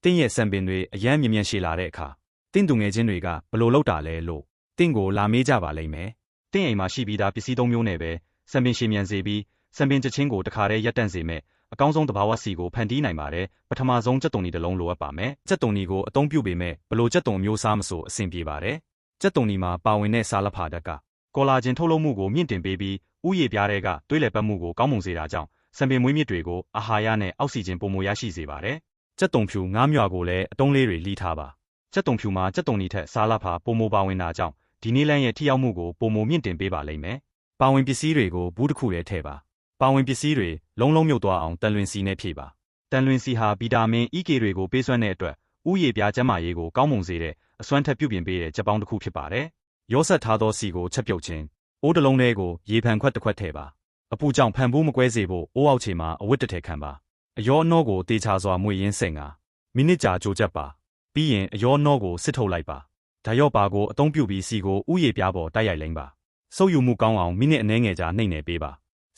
တင်းရဲ့စံပင်တွေအရမ်းမြင်မြန်ရှည်လာတဲ့အခါတင်းသူငယ်ချင်းတွေကဘလို့လောက်တာလဲလို့တင်းကိုလာမေးကြပါလိမ့်မယ်တင်းအိမ်မှာရှိပြီးသားပစ္စည်း၃မျိုးနဲ့ပဲစံပင်ရှည်မြန်စေပြီးစံပင်ချက်ချင်းကိုတခါတည်းရပ်တန့်စေမဲ့အကောင်းဆုံးသဘာဝစီကိုဖန်တီးနိုင်ပါတယ်ပထမဆုံးကြက်တုံနီတစ်လုံးလိုအပ်ပါမယ်ကြက်တုံနီကိုအသုံးပြုပေမဲ့ဘလို့ကြက်တုံမျိုးစားမဆိုအဆင်ပြေပါတယ်ကြက်တုံနီမှာပါဝင်တဲ့စာလဖာဓာတ်ကကောလာဂျင်ထုတ်လုပ်မှုကိုမြင့်တင်ပေးပြီးဥယျာဉ်ပြားတွေကသွေးလည်ပတ်မှုကိုကောင်းမွန်စေတာကြောင့်စံပင်မွေးမြစ်တွေကိုအာဟာရနဲ့အောက်ဆီဂျင်ပိုမိုရရှိစေပါတယ်ကြက်တုံဖြူငါးမြွာကိုလည်းအတုံးလေးတွေလှီးထားပါကြက်တုံဖြူမှာကြက်တုံနီထက်စာလဖာပိုမိုပါဝင်တာကြောင့်ဒီနည်းလမ်းရဲ့ထိရောက်မှုကိုပိုမိုမြင့်တင်ပေးပါလိမ့်မယ်ပါဝင်ပစ္စည်းတွေကိုဘူးတစ်ခုတည်းထည့်ပါပါဝင်ပစ္စည်းတွေလုံးလုံးမြုပ်သွားအောင်တန်လွင်စီနဲ့ဖြည့်ပါတန်လွင်စီဟာဗီတာမင် EK တွေကိုပေးစွမ်းတဲ့အတွက်ဥယျာဉ်ပြားကျန်းမာရေးကိုကောင်းမွန်စေတဲ့အစွမ်းထက်ပြုပြင်ပေးတဲ့ချက်ပေါင်းတစ်ခုဖြစ်ပါတယ်ရောဆက်ထားသောစီကိုချက်ပြုတ်ခြင်းအိုးတစ်လုံးထဲကိုရေဖန်ခွက်တစ်ခွက်ထည့်ပါအပူကြောင့်ဖန်ဘူးမကွဲစေဖို့အိုးအောက်ခြေမှာအဝတ်တစ်ထည်ခံပါအယောအနှောကိုတေချာစွာမွေရင်းစိန်ကမိနစ်ကြာကြိုချက်ပါပြီးရင်အယောအနှောကိုစစ်ထုတ်လိုက်ပါဓာတ်ရော့ပါကိုအသုံးပြုပြီးစီကိုဥယျာဉ်ပြားပေါ်တိုက်ရိုက်လိမ့်ပါဆုပ်ယူမှုကောင်းအောင်မိနစ်အနည်းငယ်ကြာနှိမ့်နယ်ပေးပါ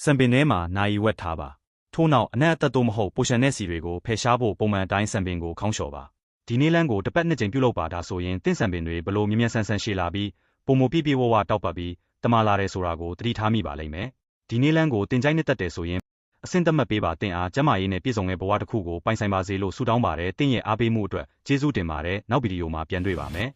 စံပင်ထဲမှာနာရီဝက်ထားပါထို့နောက်အနက်အသက်တို့မဟုတ်ပိုရှန်တဲ့စီတွေကိုဖယ်ရှားဖို့ပုံမှန်အတိုင်းစံပင်ကိုခေါင်းလျှော်ပါဒီနည်းလမ်းကိုတစ်ပတ်နှစ်ကြိမ်ပြုလုပ်ပါဒါဆိုရင်တင့်စံပင်တွေဘလို့မြင်မြန်ဆန်ဆန်ရှည်လာပြီးပုံမပြည့်ပြည့်ဝဝတောက်ပတ်ပြီးတမာလာတယ်ဆိုတာကိုသတိထားမိပါလိမ့်မယ်ဒီနည်းလမ်းကိုတင်ကြိုက်နှစ်သက်တယ်ဆိုရင်အဆင့်သက်မှတ်ပေးပါတင်အားကျန်းမာရေးနဲ့ပြည့်စုံတဲ့ဘဝတစ်ခုကိုပိုင်ဆိုင်ပါစေလို့ဆုတောင်းပါတယ်တင့်ရဲ့အားပေးမှုအတွက်ကျေးဇူးတင်ပါတယ်နောက်ဗီဒီယိုမှာပြန်တွေ့ပါမယ်